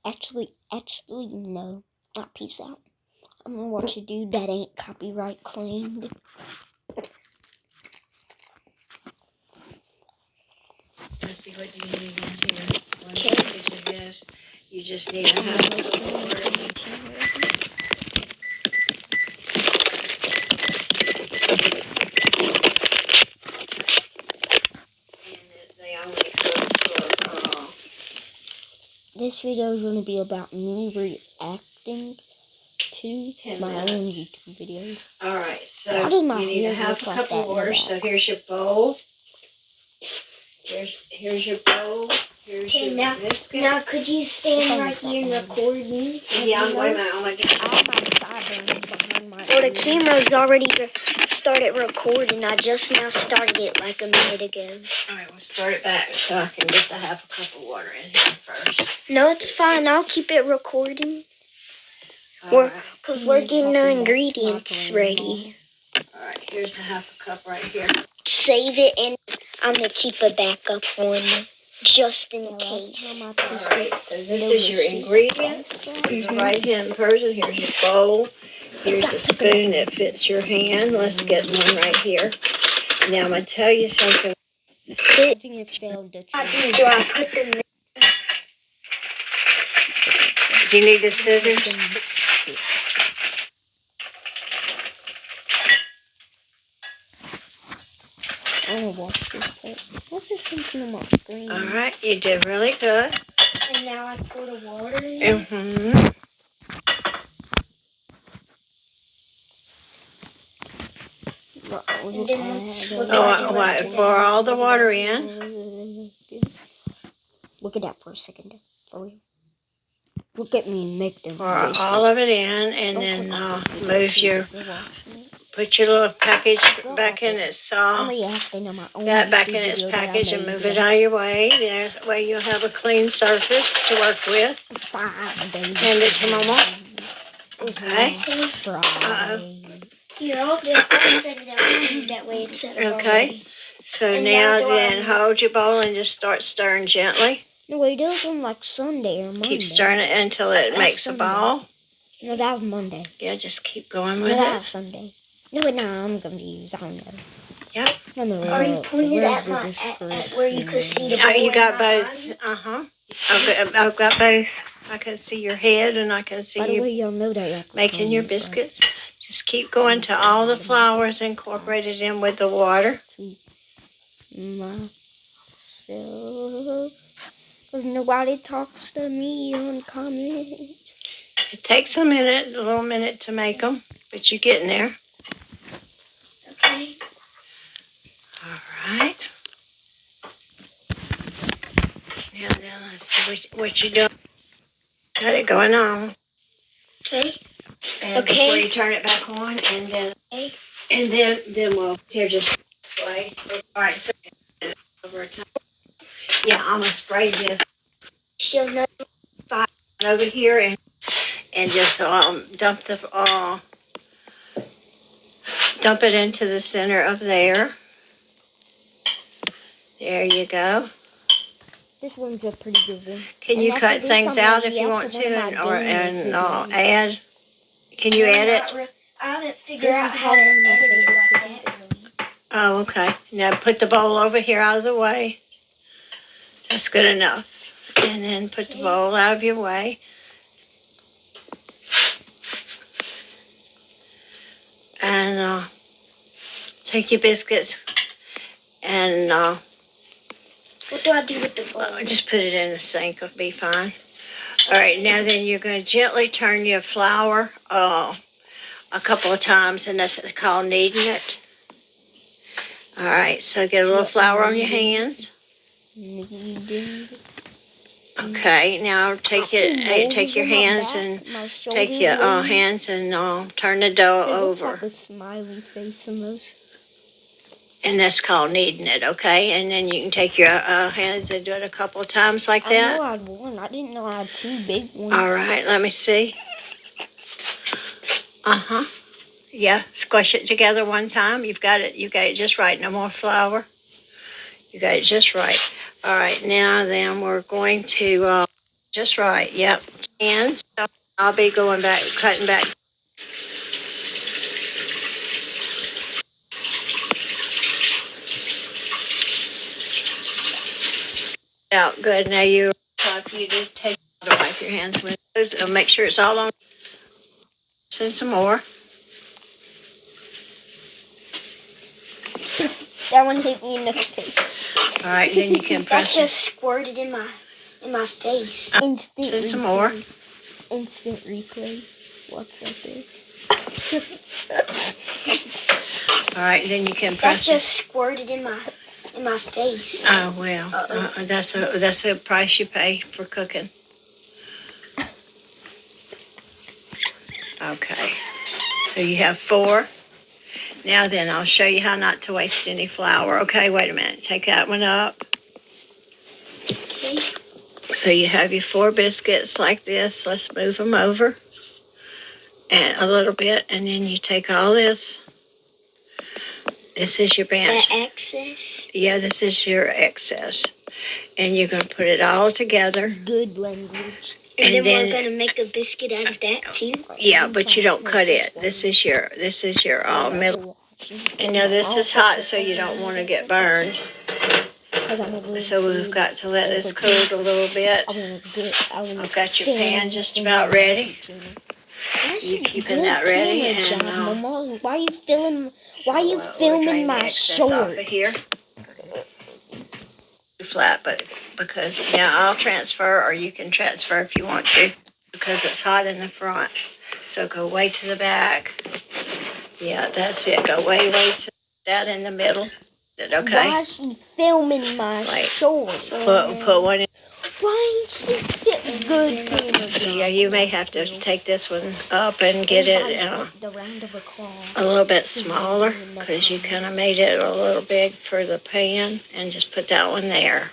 Actually, no. Not peace out. I'm gonna watch a dude that ain't copyright claimed. Let's see what you need in here. One package of this. You just need a half a cup of water. They only cook for, This video is gonna be about me reacting to 10 my own minutes. YouTube videos. Alright, so How does my you need a hair half a look cup like of that in water. the So back? here's your bowl. Here's your bowl. Here's Okay, your biscuit. now could you stand right here and record me? Yeah, wait a minute. I'm gonna get I have my sideburns behind my Well, the ears. camera's already started recording. I just now started it like a minute ago. Alright, we'll start it back so I can get the half a cup of water in here first. No, it's fine. I'll keep it recording. Because we're getting the ingredients ready. Alright, here's a half a cup right here. Save it, and I'm going to keep a backup one just in case. Alright, so this is your ingredients. The right-hand person, here's your bowl. Here's a spoon that fits your hand. Let's get one right here. Now I'm going to tell you something. I think it failed to Do I put them Do you need the scissors? I'm gonna watch this part. What's this something on my screen? Alright, you did really good. And now I pour the water in? Mm-hmm. Pour all the water in. Look at that for a second. Look at me and make them. Pour all of it in, and then put your little package back in its that back in its package and move it out of your way. That way you'll have a clean surface to work with. Hand it to Mama. Okay. Here, I'll set it out that way it's set up. Okay. So And now now then hold your bowl and just start stirring gently. No, wait, that was on like Sunday or Monday. Keep stirring it until it makes a ball. No, that was Monday. Yeah, just keep going with no, that it. was Sunday. No, wait, no, I'm confused. I don't know. Yep. Are you pointing at where you could see the bowl? You got both. Uh-huh. I've got both. I can see your head and I can see By the way, y'all know that making your biscuits. Just keep going to all the flours incorporated in with the water. Myself. Because nobody talks to me on comments. It takes a little minute to make them, but you're getting there. Okay. All right. Now then, let's see what you're doing. Got it going on. Okay. And before you turn it back on, and then we'll here just this way. All right. So over time. Yeah, I'm gonna spray this over here and just dump it into the center of there. There you go. This one's a pretty good one. Can you cut things out if you want to, and add? Can you add it? I haven't figured out how to edit it like that. Oh, okay. Now put the bowl over here out of the way. That's good enough. And then put the bowl out of your way. And take your biscuits and what do I do with the bowl? just put it in the sink. It'll be fine. All right, now then you're going to gently turn your flour a couple of times, and that's called kneading it. All right, so get a little flour on your hands. Okay, now take your hands and turn the dough over. Like a smiley face in those. And that's called kneading it, okay? And then you can take your hands and do it a couple of times like that. I know I had one. I didn't know I had two big ones. All right, let me see. Uh-huh. Yeah, squish it together one time. You got it just right. No more flour. You got it just right. All right, now then we're going to Just right, yep. And so I'll be going back, cutting back. Out good. Now you time for you to take to wipe your hands with those. Make sure it's all on. Send some more. That one hit me in the face. All right, then you can That press just it. squirted in my face. Instant Send some replay. more. Instant replay. Watch right there. All right, then you can That press it. just squirted in my face. Oh well, that's a price you pay for cooking. Okay, so you have 4. Now then, I'll show you how not to waste any flour. Okay, wait a minute. Take that one up. Okay. So you have your 4 biscuits like this. Let's move them over and a little bit, and then you take all this. This is your bench. That excess. Yeah, this is your excess, and you're gonna put it all together. Good language. And then then- we're gonna make a biscuit out of that too. Yeah, but you don't cut it. This is your middle. And now this is hot, so you don't want to get burned. So we've got to let this cool a little bit. I've got your pan just about ready. You keeping that ready, and Mama, why are you filming? Why are you we'll filming drain the my excess off shorts? of here. Flat, but because now I'll transfer, or you can transfer if you want to, because it's hot in the front. So go way to the back. Yeah, that's it. Go way to that in the middle. Is it okay? Why is she filming my Wait. shorts? Put one in. Why is she filming good camera? Yeah, you may have to take this one up and get it The round of applause. a little bit smaller, because you kind of made it a little big for the pan, and just put that one there.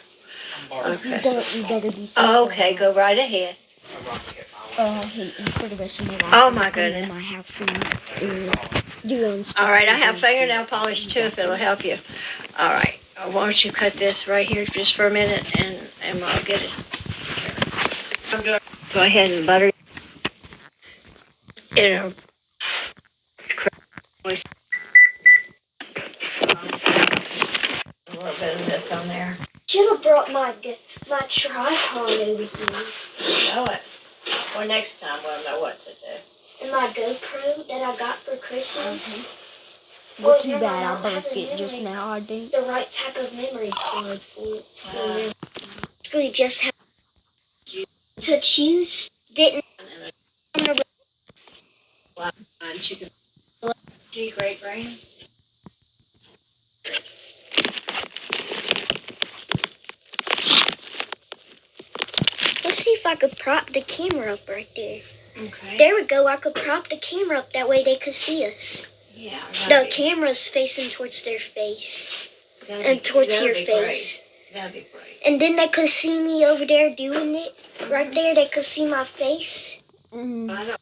If you Okay. don't, you better be Oh, okay, go right ahead. I hate you for the rest of my life. Oh, my I'm gonna goodness. go in my house and do unspoken All right, I have things fingernail too. polish too, if it'll help you. All right, why don't you cut this right here just for a minute, and I'll get it. Go ahead and butter it. A little bit of this on there. Should have brought my tripod over here Know it. Well, next time we'll know what to do. and my GoPro that I got for Christmas. Well, too no, bad I I don't have broke the it just memory now, I think. The right type of memory card for it. So basically, just have to choose. Didn't. Chicken. Great brain. Let's see if I could prop the camera up right there. Okay. There we go. I could prop the camera up that way they could see us. Yeah. The camera's facing towards their face and towards your face. That'd be great. And then they could see me over there doing it. Right there, they could see my face. Mm. I know.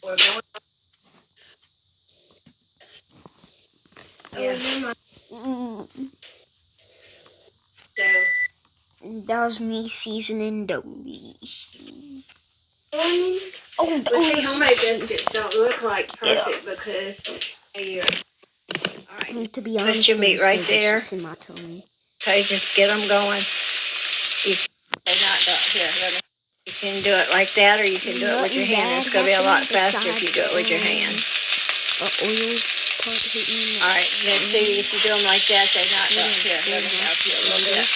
We're going. Yeah. Mm. So. That was me seasoning the meat. Morning. Oh, But see, homemade biscuits don't look like perfect because you're. All right. To be honest, your meat right there's there. juice in my tummy. Okay, just get them going. They're not here. You can do it like that, or you can do it with your hand. It's gonna be a lot faster if you do it with your hand. Oil part hitting me. All right. Then see, if you do them like that, they're not up here. Let me help you a little bit.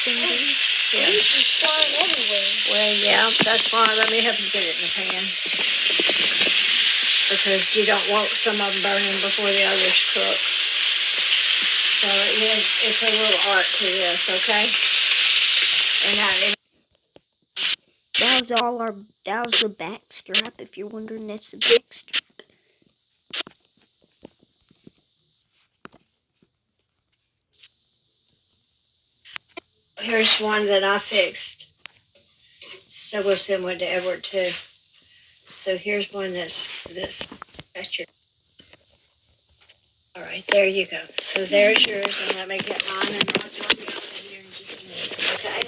Yeah. This is flying everywhere. Well, yeah, that's fine. Let me help you get it in the pan. Because you don't want some of them burning before the others cook. So it's a little art to this, okay? And that was the back strap. If you're wondering, that's the back strap. here's one that I fixed. So we'll send one to Edward too. So here's one that's your. All right, there you go. So there's yours, and let me get mine, and I'll join you in here in just a minute. Okay.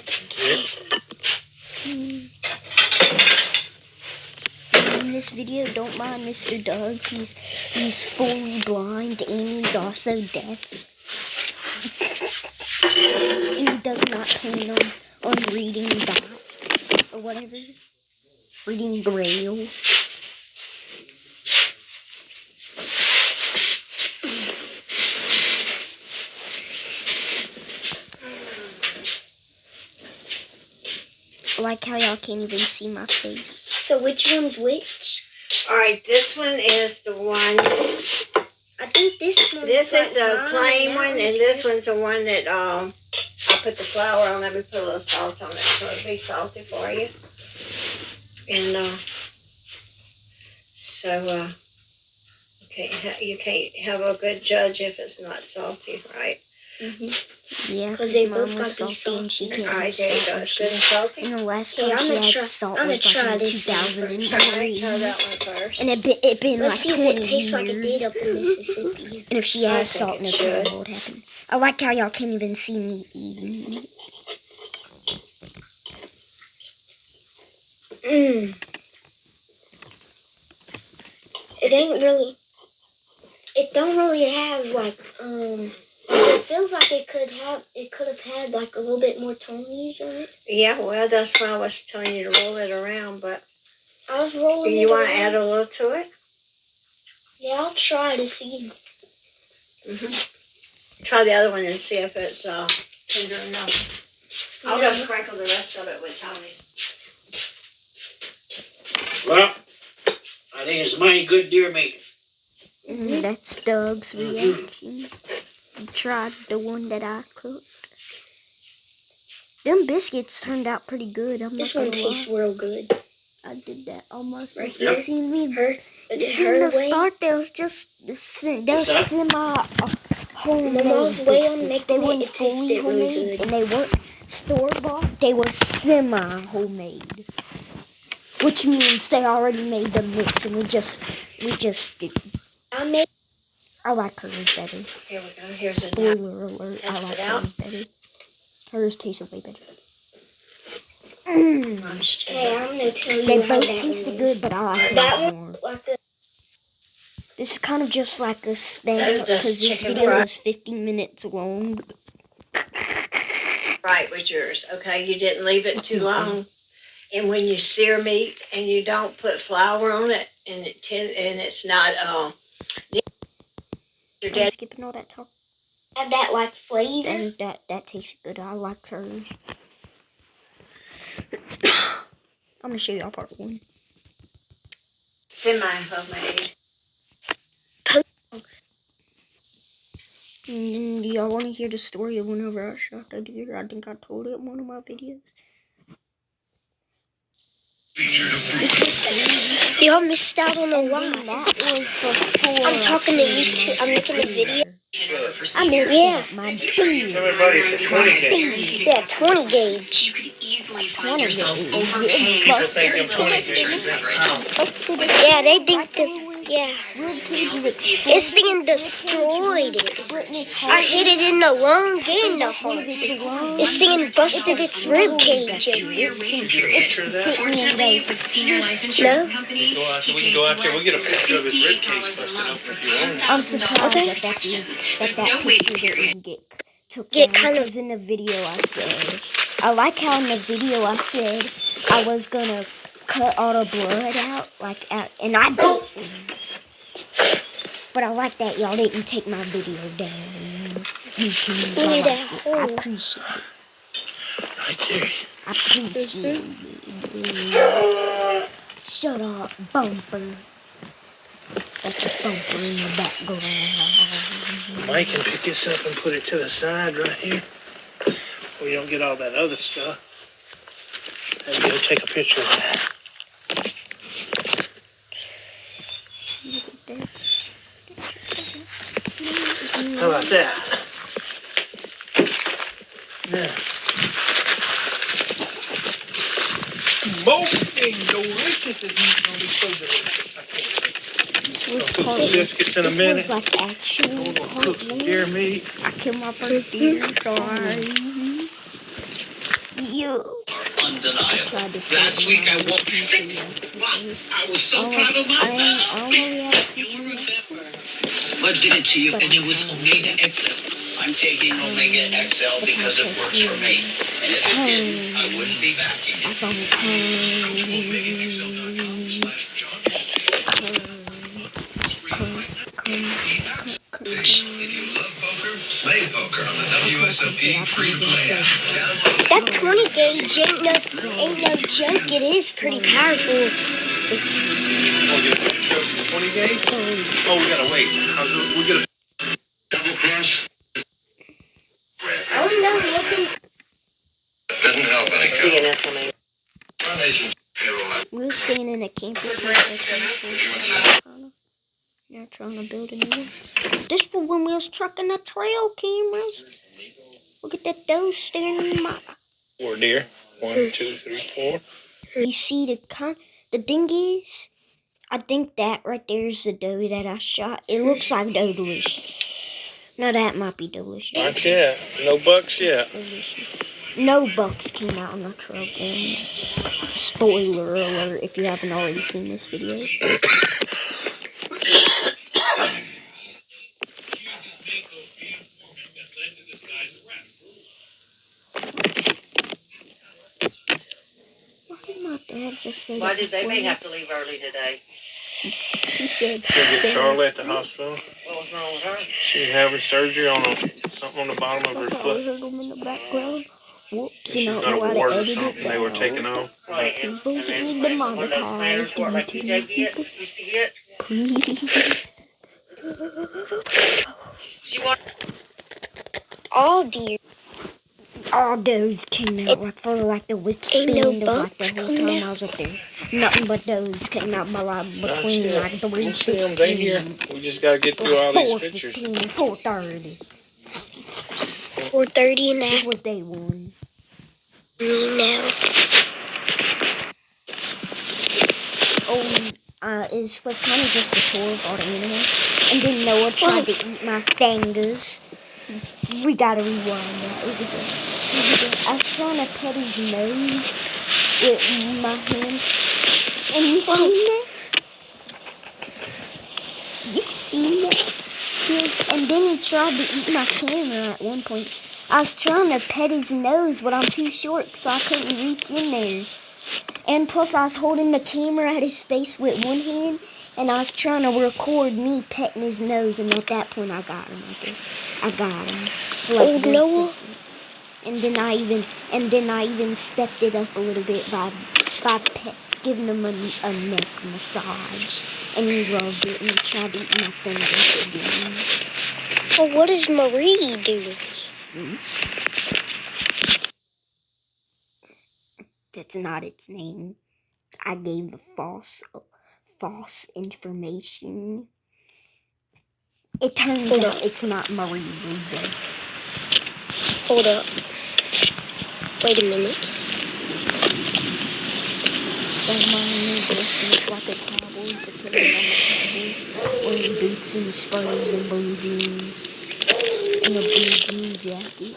this video, don't mind Mr. Doug. He's fully blind and he's also deaf. And he does not plan on reading dots or whatever. Reading Braille. I like how y'all can't even see my face. So which one's which? All right, this one is the one. I think this one. This is a mine, plain that one, and one's this yours. one's the one that I put the flour on. Let me put a little salt on it so it'll be salty for you. And you can't have a good judge if it's not salty, right? Yeah, 'Cause they Mom both was gotta be salty and she salty. can't All right, have there you salt. go. It's good and salty. And the last Okay, time I'm she gonna had try- salt I'm was gonna try like in this one 2003. Try that one first. And it been Let's like see if 20 it tastes like it did years. up in Mississippi. And if she I has think salt, it no should. telling what would happen. I like how y'all can't even see me eating it. Mmm. It ain't really. It don't really have like It feels like it could have had like a little bit more Tony's on it. Yeah, well, that's why I was telling you to roll it around, but I was rolling. you want to add a little to it? Yeah, I'll try to see. Try the other one and see if it's tender enough. I'll No. go sprinkle the rest of it with Tony's. Well, I think it's mighty good deer meat. That's Doug's reaction. He tried the one that I cooked. Them biscuits turned out pretty good. I'm This not one gonna tastes lie. real good. I did that almost. Right If you here? seen me, Her the way. start there was just they're that? semi homemade Mama's way on biscuits. They making it, weren't it tasted fully really homemade, good. and they weren't store bought. They were semi homemade, which means they already made the mix, and we just did. I like hers better. Here we go. Here's a Spoiler alert, I Test like it out. hers better. Hers tasted way better. Okay, I'm gonna tell you They how both that tasted one good, but I like That mine more. like a This is kind of just like a spank, That's just because this chicken video fried. was 15 minutes long. right with yours, okay? You didn't leave it too long. And when you sear meat and you don't put flour on it, and it's not you're I'm dead. skipping all that talk. have that like flavor. That tastes good. I like hers. I'm gonna show y'all part one. Semi-homemade. And do y'all want to hear the story of whenever I shot the deer? I think I told it in one of my videos. Y'all missed out on a And lot. then that was before. I'm talking to YouTube. I'm making a video. I missed Yeah. out, my deer. Everybody's a 20 gauge. Yeah, 20 gauge. You could easily find 20 yourself gauge. overpaying Yeah, for very little nutrition coverage. Yeah, they think yeah. This thing destroyed it. I hit it in the lung and the heart. This thing busted its rib cage. Two-year waiting period. Fortunately, with Senior Life Insurance Company, Go out there, we he can go pays out there. We'll get a less picture of his rib cage $58 a busted month up for if you want. I'm $10,000 surprised Okay. that no waiting picture period. didn't took Get down, kind of- because in the video I said, I like how in the video I said I was gonna cut all the blood out, and I didn't. But I like that y'all didn't take my video down. YouTube, We need I a like it. I hole. appreciate it. Right there. I appreciate it. Shut up, bumper. That's a bumper in the background. Mike can pick this up and put it to the side right here. We don't get all that other stuff. And go take a picture of that. Look at that. How about that? Yeah. Smoking delicious. It's gonna be so delicious. I can't wait. This was Cook part some biscuits in a This minute. was like actual We'll part cook some one. deer meat. I killed my first deer, sorry. You. tried to say Last week I walked 6 blocks. I was so proud of myself. I don't really have a You'll country remember. What did it to you? And it was Omega XL. I'm taking Omega XL because it works for me. And if it didn't, I wouldn't be backing it. That's on If you love poker, play poker on the WSOP free-to-play app. Download That 20 gauge ain't no joke. It is pretty powerful. We'll get a trophy 20 gauge? Oh, we gotta wait. We gotta double cross. Oh no, look at Doesn't help any Carnation. we're staying in a camper. They're trying to build a new one. This was when we was trucking the trail cameras. Look at that doe staring in my. 4 deer. 1, 2, 3, 4. You see the thing is, I think that right there is the doe that I shot. It looks like Doe Delicious. Now that might be Delicious. Not yet. No bucks yet. Delicious. No bucks came out on the trail cam. Spoiler alert if you haven't already seen this video. Why did my dad just say Why that did Baby before? have to leave early today? He said, Go get Charlie at the hospital. What was wrong with her? She's having surgery on something on the bottom of her I foot. heard him in the background. Whoops, She's you don't got know a how to wart or edit it something they were taking off. Right, Please don't get me one of those planners demonetized, like YouTube TJ people. used to get. Please. She wanted all deer. All those came out like for like the Ain't no withstand of like the bucks whole coming time out. I was up there. Nothing but those came out by like between yet. like 3:15. We'll see them. They here. We just gotta get through all these pictures. 4:15 and 4:30. 4:30 and This that. was day one. Now. It was kind of just a tour of all the animals. And then Noah tried to eat my fingers. We gotta rewind that. I was trying to pet his nose with my hand. And you seen that? You seen that? And then he tried to eat my camera at one point. I was trying to pet his nose, but I'm too short, so I couldn't reach in there. And plus, I was holding the camera at his face with one hand, and I was trying to record me petting his nose, and at that point, I got him. I got him. For like 1 Noah. second. And then I even stepped it up a little bit by giving him a neck massage, and he loved it, and he tried to eat my fingers again. Well, what does Marie do? That's not its name. I gave the false information. It turns out it's not Marie Reva. Hold up. Wait a minute. Don't mind me dressing up like a cowboy, pretending I'm a cowboy, wearing boots and spurs and blue jeans, and a blue jean jacket.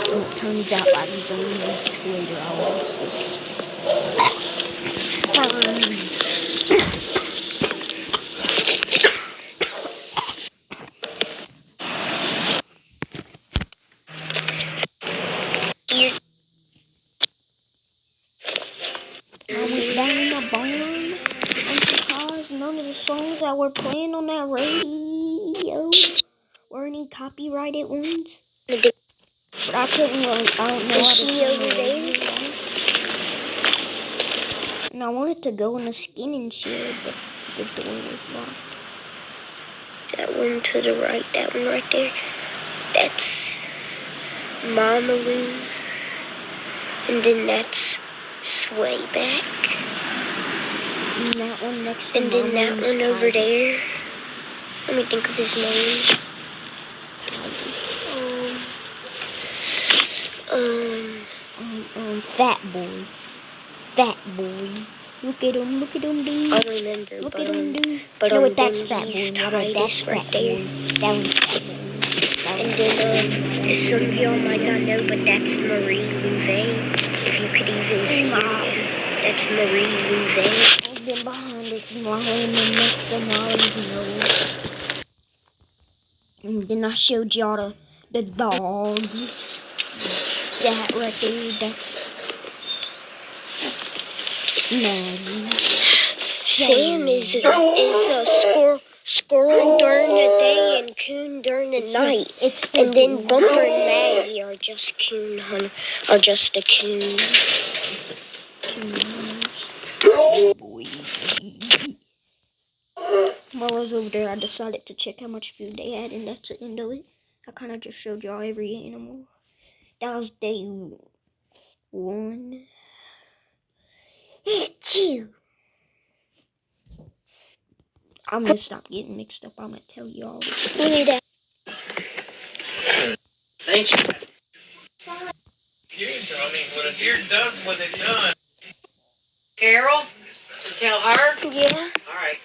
And it turns out like 3 weeks later I lost this sperm. I went down in the barn. I'm surprised none of the songs that were playing on that radio were any copyrighted ones. But I couldn't I don't know Is how to she turn over the there? radio on. And I wanted to go in the skinning shed, but the door was locked. That one to the right, that one right there. That's Mama Lou. And then that's Swayback. And that one next to And then that Mama's one over Titus. there. Let me think of his name. Fat boy. Fat boy. Look at him, dude. I remember, Look but at him, dude. but No, on that's them Fat he's Boy. That's Titus Fat right there. Boy. That one's Fat Boy. That And then some of y'all might not know, but that's Marie Louvet. If you could even see her, yeah. That's Marie Louvet. I've been behind it Molly and then next to Molly's nose. And then I showed y'all the dog. That right there, that's Maggie. Sam is a squirrel during the day and coon during the night. And then Bumper and Maggie are just coon are just a coon. While I was over there, I decided to check how much food they had, and that's the end of it. I kind of just showed y'all every animal. That was day 1. Achoo! I'm gonna stop getting mixed up. I'm gonna tell you all this. Thank you. I mean, when a deer does what it done. Carol, tell her. Yeah. All right.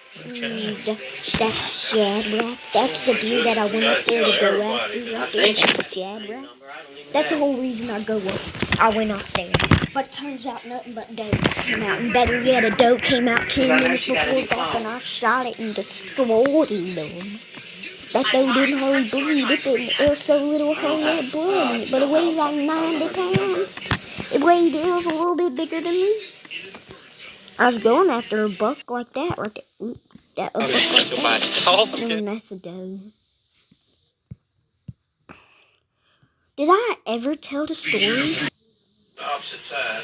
That's Shadrach. That's the deer that I went up there to go after right there. That's Shadrach. That's the whole reason I go up. I went up there. But turns out nothing but doe came out. And better yet, a doe came out 10 minutes before dark and I shot it and destroyed them. That doe didn't hardly bleed. It was so little hardly had blood in it. But it weighed like 90 pounds. It was a little bit bigger than me. I was going after a buck like that right there. Oop, a buck like that. And that's a doe. Did I ever tell the story? The opposite side.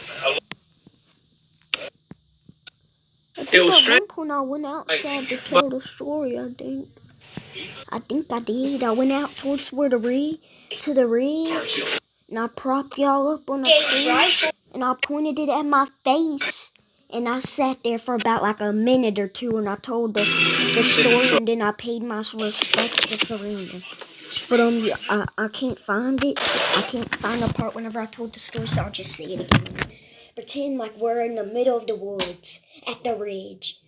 At one point I went outside to tell the story, I think. I did. I went out towards where the ridge, and I propped y'all up on a tree, and I pointed it at my face, and I sat there for about like a minute or two, and I told the story, and then I paid my respects to Serena. But I can't find it. I can't find the part whenever I told the story, so I'll just say it again. Pretend like we're in the middle of the woods, at the ridge,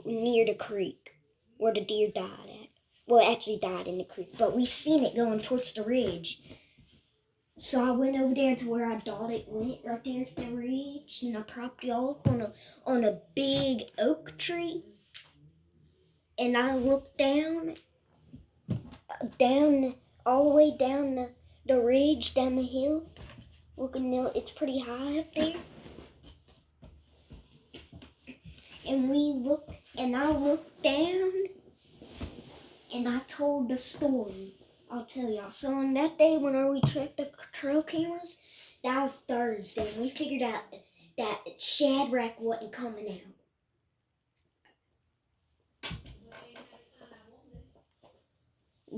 near the creek, where the deer died at. Well, it actually died in the creek, but we seen it going towards the ridge. So I went over there to where I thought it went, right there at the ridge, and I propped y'all up on a big oak tree. And I looked down all the way down the ridge, down the hill. It's pretty high up there. And I looked down, and I told the story. I'll tell y'all. So on that day when we checked the trail cameras, that was Thursday, and we figured out that Shadrach wasn't coming out.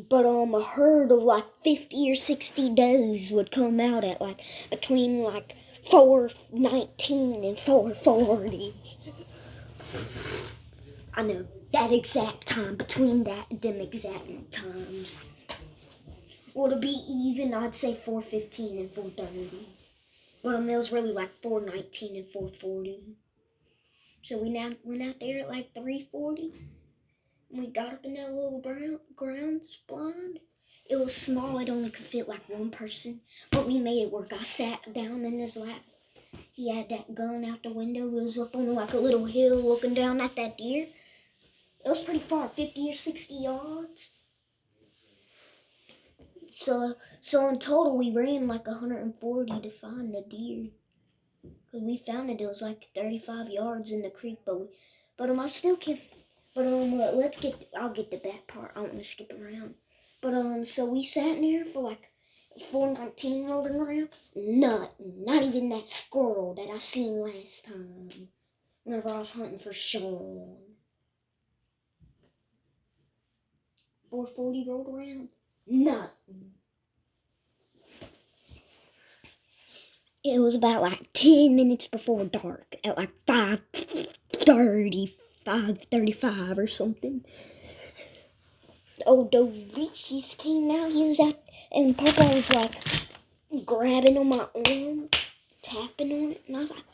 But a herd of like 50 or 60 does would come out at like between like 4:19 and 4:40. I know that exact time, between them exact times. Well, to be even, I'd say 4:15 and 4:30. But it was really like 4:19 and 4:40. So we now went out there at like 3:40. And we got up in that little grounds blind. It was small, it only could fit like one person. But we made it work. I sat down in his lap. He had that gun out the window. It was up on like a little hill looking down at that deer. It was pretty far, 50 or 60 yards. So in total, we ran like 140 to find the deer. Cause we found it was like 35 yards in the creek, but I still can't. But I'll get to that part. I don't want to skip around. But so we sat in there for like 4:19 rolling around. Not even that squirrel that I seen last time. Whenever I was hunting for Sean. 4:40 rolled around. Nothing. It was about like 10 minutes before dark, at like 5:30, 5:35 or something. Old Dovicius came out. He was out, and Papa was like grabbing on my arm, tapping on it, and I was like,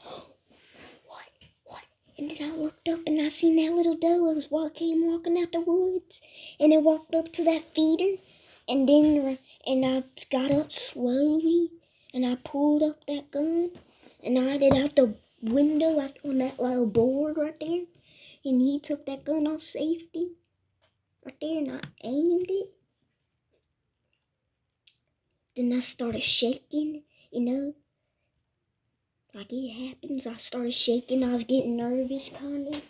what? And then I looked up and I seen that little doe came walking out the woods, and it walked up to that feeder, and I got up slowly, and I pulled up that gun, and I had it out the window on that little board right there, and he took that gun off safety right there, and I aimed it. Then I started shaking, like it happens. I started shaking. I was getting nervous, kind of.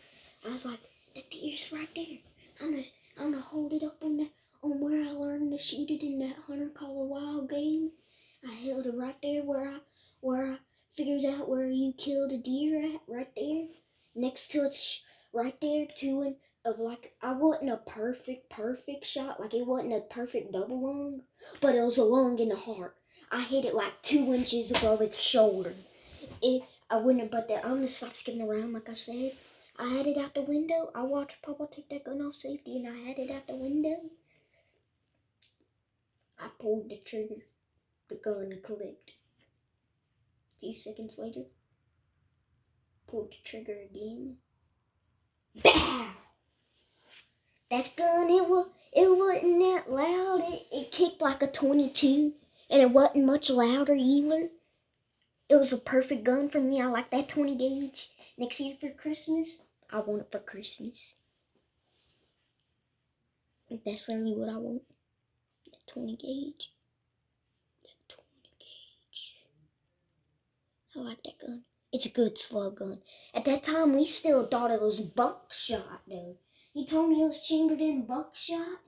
I was like, the deer's right there. I'm gonna hold it up on where I learned to shoot it in that Hunter Call a Wild game. I held it right there where I figured out where you killed a deer at, right there, next to it's right there to like I wasn't a perfect shot, like it wasn't a perfect double lung, but it was a lung in the heart. I hit it like 2 inches above its shoulder. I wouldn't have, but I'm gonna stop skipping around, like I said. I had it out the window. I watched Papa take that gun off safety, and I had it out the window. I pulled the trigger. The gun clicked. A few seconds later, pulled the trigger again. BAM! That gun, it wasn't that loud. It kicked like a 22, and it wasn't much louder either. It was a perfect gun for me. I like that 20 gauge. Next year for Christmas, I want it for Christmas. That's literally what I want. That 20 gauge. That 20 gauge. I like that gun. It's a good slug gun. At that time, we still thought it was buckshot, though. He told me it was chambered in buckshot.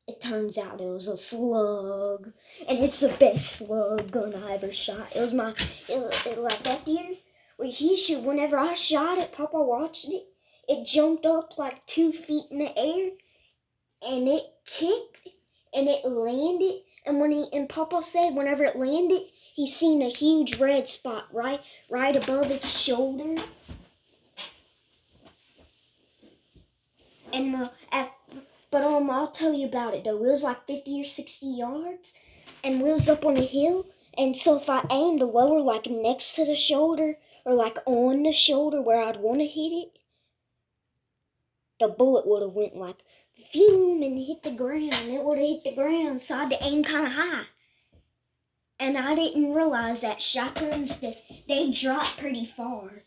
It turns out it was a slug, and it's the best slug gun I ever shot. It was like that deer. Whenever I shot it, Papa watched it. It jumped up like 2 feet in the air, and it kicked, and it landed. And Papa said whenever it landed, he seen a huge red spot right above its shoulder. And I'll tell you about it though. It was like 50 or 60 yards, and we was up on a hill. And so if I aimed lower, like next to the shoulder, or like on the shoulder where I'd want to hit it, the bullet would have went like phew and hit the ground. It would have hit the ground, so I had to aim kind of high. And I didn't realize that shotguns, they drop pretty far.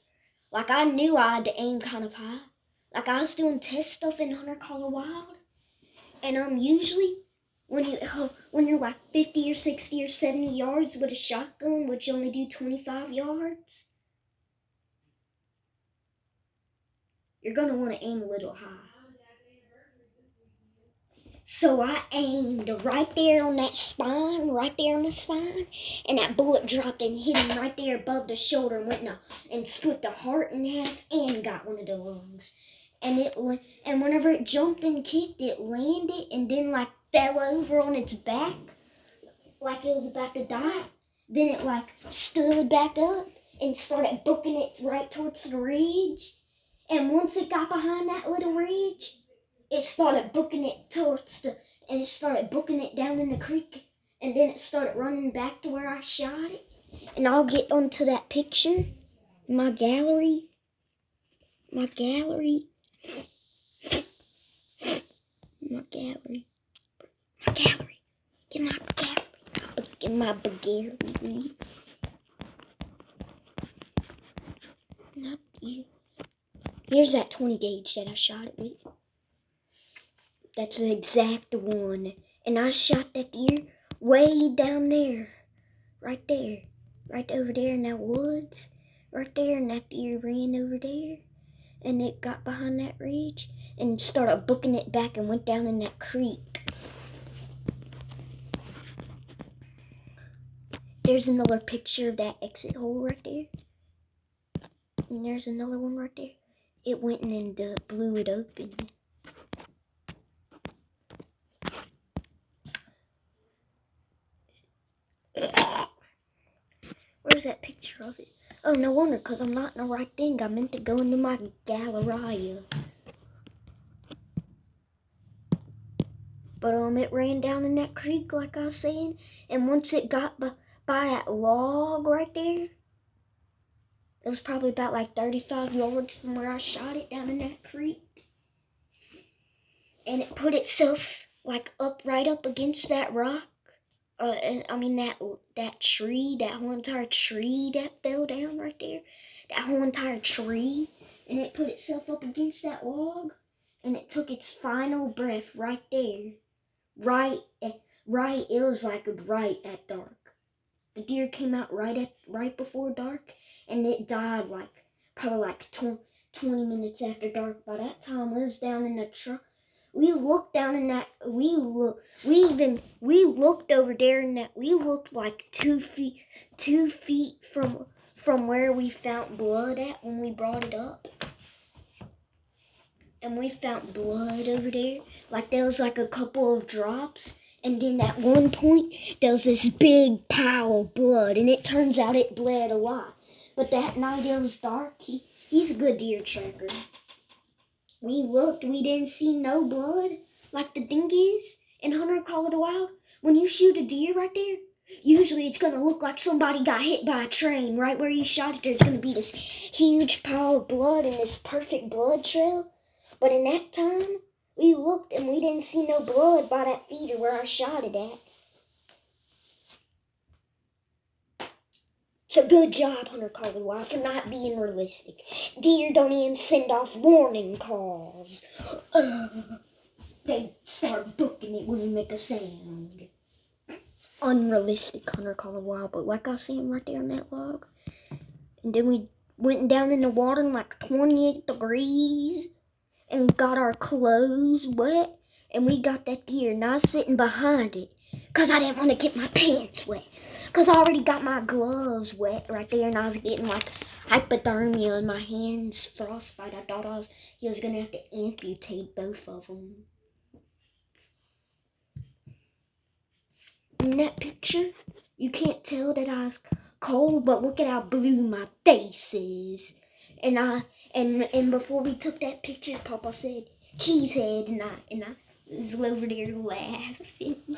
Like I knew I had to aim kind of high. Like I was doing test stuff in Hunter Call a Wild, and usually when you're like 50 or 60 or 70 yards with a shotgun, which you only do 25 yards, you're gonna want to aim a little high. So I aimed right there on that spine, and that bullet dropped and hit him right there above the shoulder and went and split the heart in half and got one of the lungs. And whenever it jumped and kicked, it landed and then like fell over on its back like it was about to die. Then it like stood back up and started booking it right towards the ridge. And once it got behind that little ridge, it started booking it and it started booking it down in the creek. And then it started running back to where I shot it. And I'll get onto that picture. My gallery. Get my gallery. Not you. Here's that 20 gauge that I shot it with. That's the exact one. And I shot that deer way down there. Right there. Right over there in that woods. Right there, and that deer ran over there. And it got behind that ridge and started booking it back and went down in that creek. There's another picture of that exit hole right there. And there's another one right there. It went and blew it open. Where's that picture of it? Oh, no wonder, because I'm not in the right thing. I meant to go into my gallery. But it ran down in that creek, like I was saying. And once it got by that log right there, it was probably about like 35 yards from where I shot it down in that creek. and it put itself like right up against that rock. That tree, that whole entire tree that fell down right there. That whole entire tree. And it put itself up against that log. And it took its final breath right there. Right, it was like right at dark. The deer came out right before dark. And it died probably 20 minutes after dark. By that time, it was down in the truck. We looked down in that. We looked over there, and that we looked like 2 feet from where we found blood at when we brought it up. And we found blood over there. Like there was like a couple of drops, and then at one point there was this big pile of blood, and it turns out it bled a lot. But that night it was dark. He's a good deer tracker. We looked, we didn't see no blood, like the thing is in Hunter Call of the Wild. When you shoot a deer right there, usually it's gonna look like somebody got hit by a train. Right where you shot it, there's gonna be this huge pile of blood and this perfect blood trail. But in that time, we looked and we didn't see no blood by that feeder where I shot it at. So good job, Hunter Call of the Wild, for not being realistic. Deer don't even send off warning calls. They start booking it when we make a sound. Unrealistic, Hunter Call of the Wild, but like I was saying right there on that log. And then we went down in the water in like 28 degrees and got our clothes wet. And we got that deer, and I was sitting behind it because I didn't want to get my pants wet. Because I already got my gloves wet right there, and I was getting like hypothermia in my hands, frostbite. I thought he was going to have to amputate both of them. In that picture, you can't tell that I was cold, but look at how blue my face is. And before we took that picture, Papa said, "Cheesehead," and I was over there laughing.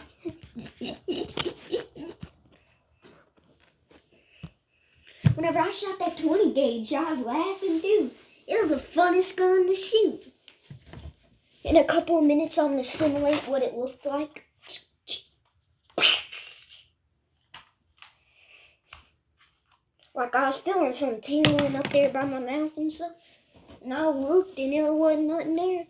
Whenever I shot that 20 gauge, I was laughing too. It was the funnest gun to shoot. In a couple of minutes, I'm going to simulate what it looked like. Like I was feeling some tingling up there by my mouth and stuff. And I looked and there wasn't nothing there.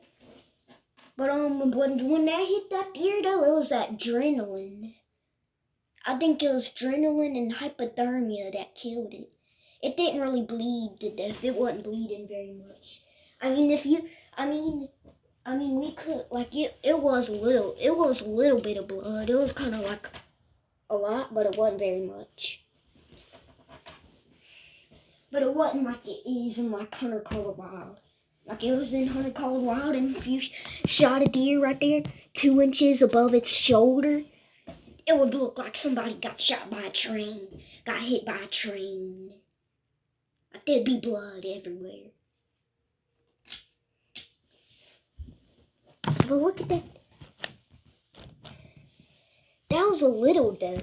But when that hit that deer though, it was that adrenaline. I think it was adrenaline and hypothermia that killed it. It didn't really bleed to death. It wasn't bleeding very much. We could, like, it was a little bit of blood. It was kind of like a lot, but it wasn't very much. But it wasn't like it is in like Hunter Call of the Wild. Like it was in Hunter Call of the Wild, and if you shot a deer right there, 2 inches above its shoulder, it would look like somebody got shot by a train, got hit by a train. Like there'd be blood everywhere. But look at that. That was a little though.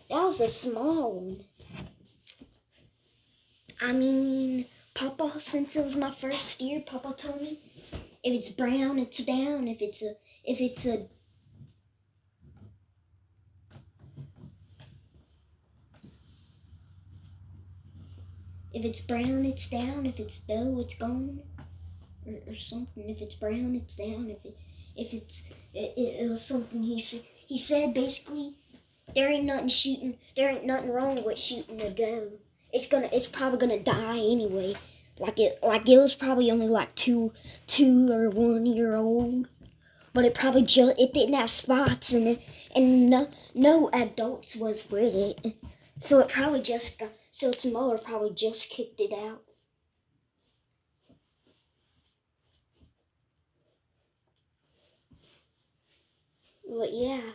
That was a small one. Papa, since it was my first deer, Papa told me if it's brown, it's down. If it's brown, it's down. If it's doe, it's gone, or something. If it's brown, it's down. It was something he said basically. There ain't nothing wrong with shooting a doe. It's probably gonna die anyway. Like it was probably only like 2 or 1 year old, but it didn't have spots in it, and no adults was with it, so its mother probably just kicked it out. But yeah.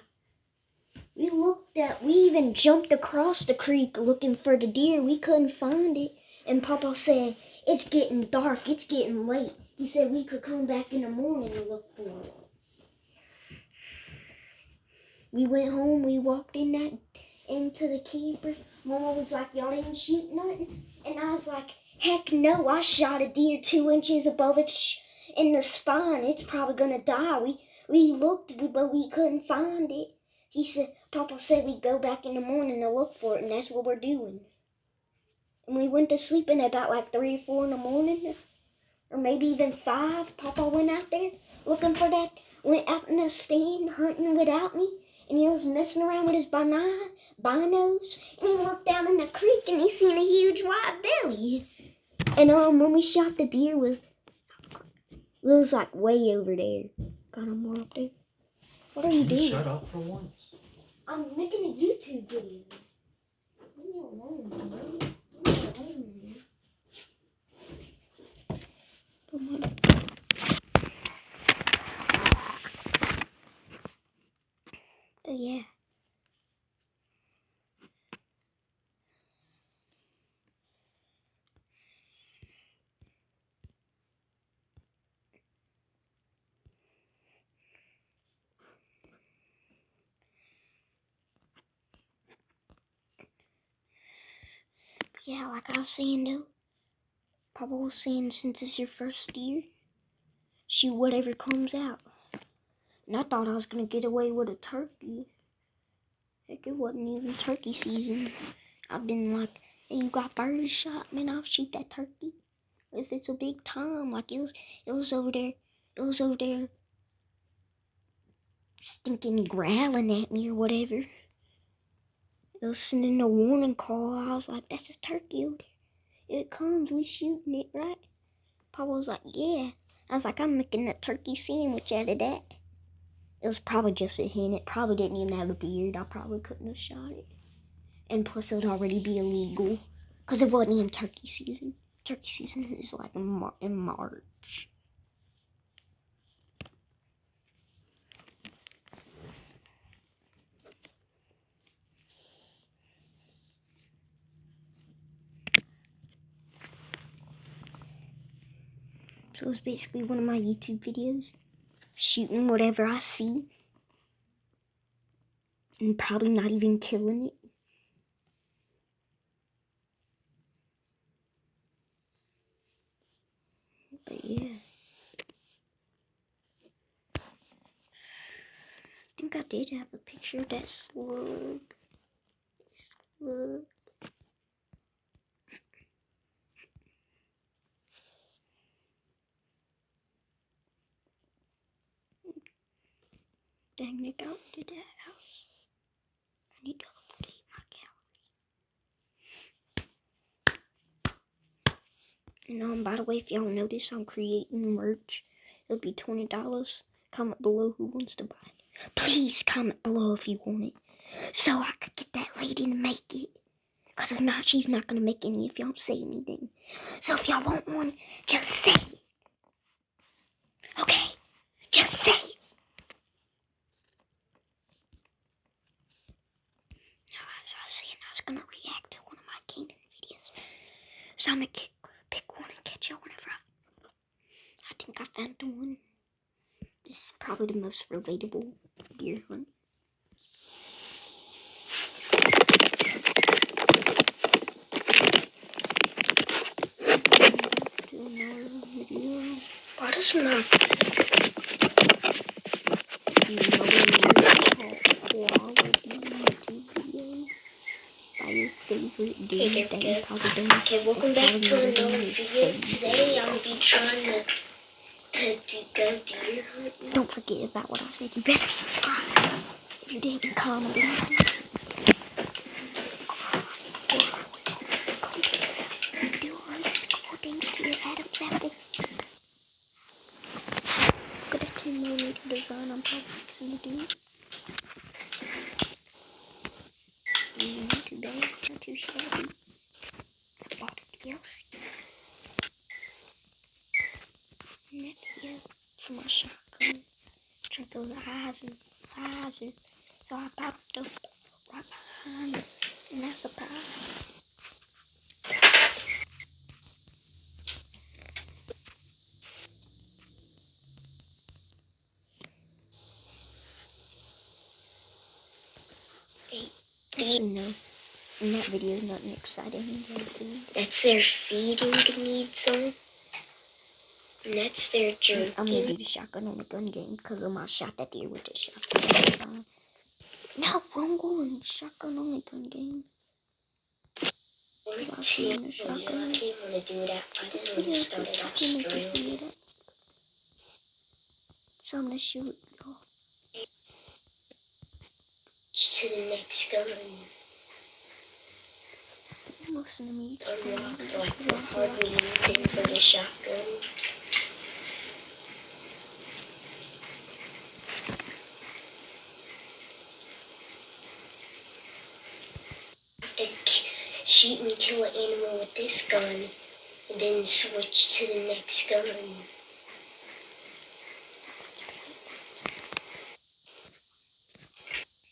We even jumped across the creek looking for the deer. We couldn't find it. And Papa said, it's getting dark, it's getting late. He said we could come back in the morning and look for it. We went home, we walked into the camper. Mama was like, y'all didn't shoot nothing? And I was like, heck no, I shot a deer 2 inches above it in the spine. It's probably gonna die. We looked, but we couldn't find it. Papa said we'd go back in the morning to look for it, and that's what we're doing. And we went to sleep in about like 3 or 4 in the morning, or maybe even 5. Papa went out there looking for that, went out in the stand hunting without me, and he was messing around with his binos, and he looked down in the creek and he seen a huge white belly. And when we shot the deer, it was like way over there. Got him more up there. What are you doing? Shut up for once. I'm making a YouTube video. Leave me alone, bro. Leave me alone. Come on. Oh yeah. Yeah, like I was saying though, Papa was saying since it's your first year, shoot whatever comes out. And I thought I was gonna get away with a turkey. Heck, it wasn't even turkey season. I've been like, hey, you got birds shot? Man, I'll shoot that turkey. If it's a big time, like it was over there stinking growling at me or whatever. It was sending a warning call. I was like, that's a turkey over there. It comes, we shooting it, right? Papa was like, yeah. I was like, I'm making a turkey sandwich out of that. It was probably just a hen. It probably didn't even have a beard. I probably couldn't have shot it. And plus, it would already be illegal. Because it wasn't even turkey season. Turkey season is like in March. So it's basically one of my YouTube videos. Shooting whatever I see. And probably not even killing it. But yeah. I think I did have a picture of that slug. Dang, it got to that house. I need to update my gallery. And by the way, if y'all notice, I'm creating merch. It'll be $20. Comment below who wants to buy it. Please comment below if you want it, so I could get that lady to make it. Because if not, she's not going to make any if y'all don't say anything. So if y'all want one, just say it. Okay? Just say it. Now, as I was saying, I was going to react to one of my gaming videos. So I'm going to pick one and catch y'all whenever I think I found the one. This is probably the most relatable deer hunt. Why does my Okay, welcome back to another video. Today I'm gonna be trying to go deer hunting. Don't forget about what I said. You better subscribe. If you didn't, comment anything. Do unspeakable things to your Adam's apple. Look at the 10mm design I'm probably fixing to do. Not too bad, not too shabby. I bought a DLC. And that video for my shotgun. Trying to go the eyes and. So I popped up right behind it. And that's a surprise. No, in that video, nothing exciting. That's their feeding needs some. And that's their joke. I'm gonna do the shotgun on the gun game because I shot that deer with the shotgun. No, wrong one. Shotgun on the gun game. I didn't want to do that. I didn't want to start it off strong. So I'm gonna shoot. To the next gun. Listen to me. Unlocked like hardly anything but a shotgun. To shoot and kill an animal with this gun, and then switch to the next gun.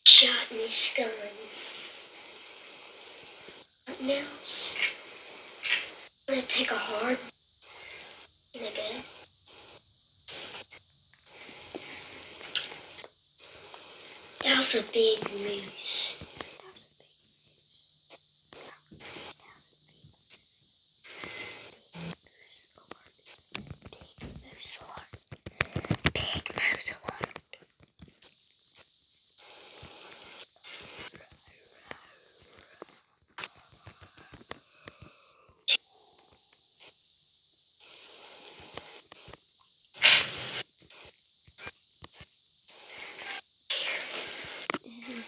Shot this gun. Nothing else. I'm gonna take a hard and again. That was a big moose.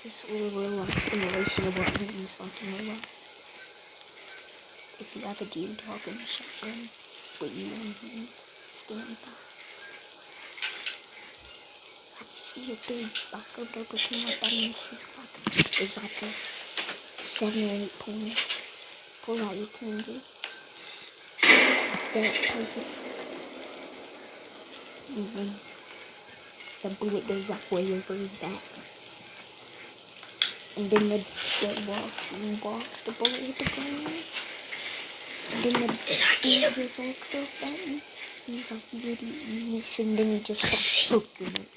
This is a little real life simulation of what movies like in real life. If you have a deer dog and a shotgun, but you and him stand by. I just see a big bucko dog looking like that and it's like a 7 or 8 point. Pull out your 10 gauge. That's perfect. And then the bullet goes up way over his back. And then the walks the bullet hit the ground. And then the deer just walks up at me. He's like, you miss, and then he just starts poking it.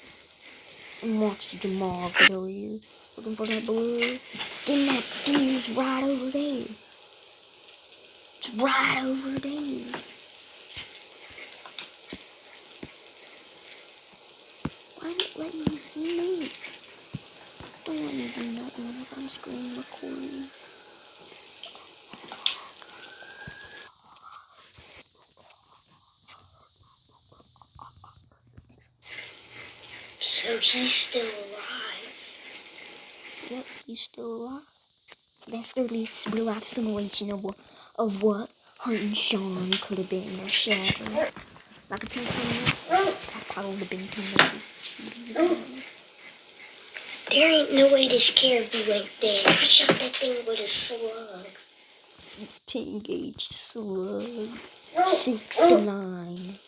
And watch the Jamal get over here, looking for that bullet. Then that deer's right over there. It's right over there. Why not letting you see me? Don't let me do nothing whenever I'm screen recording. So he's still alive. Yep, he's still alive. That's the least real life simulation of what Hunting Sean could have been or Shadow. Like a pinky. That probably would have been too much cheating. There ain't no way this caribou ain't dead. I shot that thing with a slug. 10 gauge slug. 6 to 9.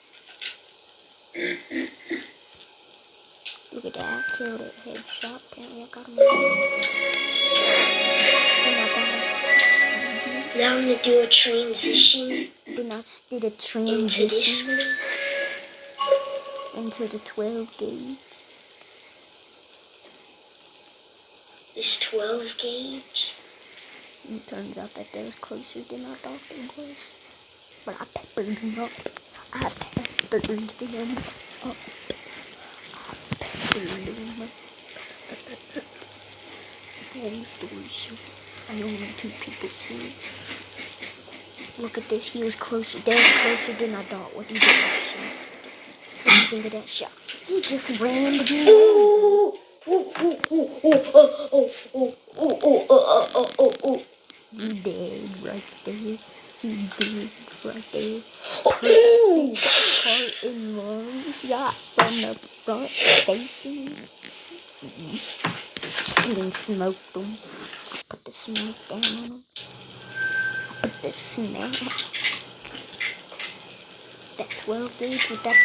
Look at that, I killed it. Headshot. Apparently I got him. Now I'm gonna do a transition. Then I did a into this transition one. into the 12 gauge. This 12 gauge. It turns out that they was closer than I thought they was. But I peppered them up. I peppered them up. Long story short, I only 2 people see it. Look at this, he was closer. They was closer than I thought. What do you think of that shot? What do you think of that shot? He just ran me over. He dead right there. He dead right there. Heart and lungs shot from the front facing. Stealing smoked them. I put the smoke down on him. I put the smack. That 12 gauge with that.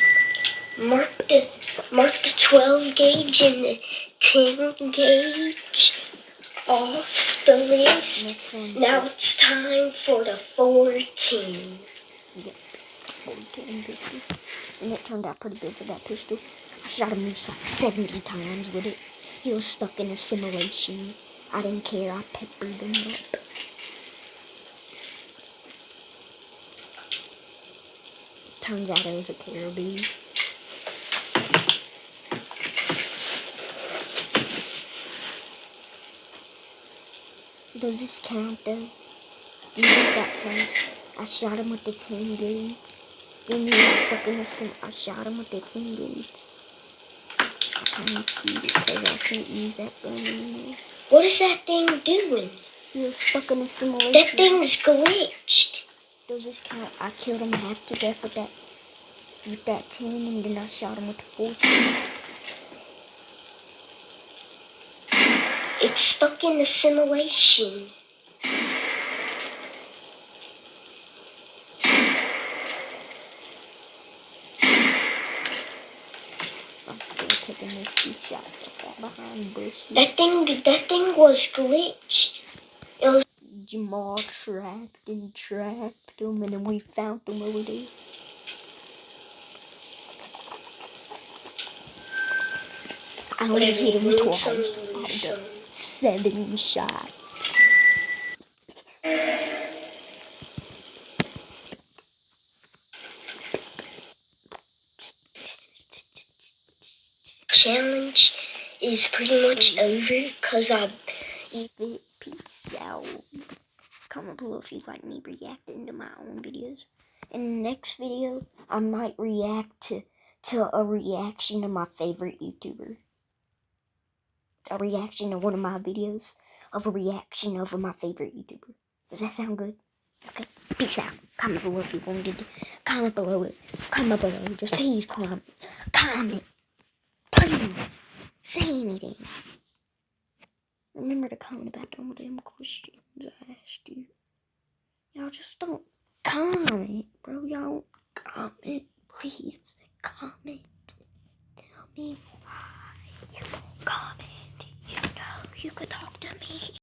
Mark the 12 gauge and the 10 gauge off the list. Now it's time for the 14. Yep, 14 pistol. And it turned out pretty good for that pistol. I shot him like 70 times with it. He was stuck in a simulation. I didn't care, I peppered him up. Turns out it was a caribou. Does this count though? Do you think that counts? I shot him with the 10 gauge. Then he was stuck in the cement. I shot him with the 10 gauge. I kind of cheated because I can't use that gun anymore. What is that thing doing? He was stuck in a simulation. That thing's glitched. Does this count? I killed him half to death with that 10, and then I shot him with the 14. It's stuck in the simulation. I'm still taking those 2 shots at that behind bushes. That thing was glitched. It was. Jamal trapped him, and then we found him over there. I only hit him twice out of 7 shots. Challenge is pretty much over because Peace out. Comment below if you like me reacting to my own videos. In the next video, I might react to a reaction to my favorite YouTuber. A reaction to one of my videos of a reaction of my favorite YouTuber. Does that sound good? Okay, peace out. Comment below if you wanted to. Comment below it. Comment below. Just please comment. Comment. Please. Say anything. Remember to comment about them damn questions I asked you. Y'all just don't comment, bro. Y'all don't comment. Please comment. Tell me why you won't comment. You know you could talk to me.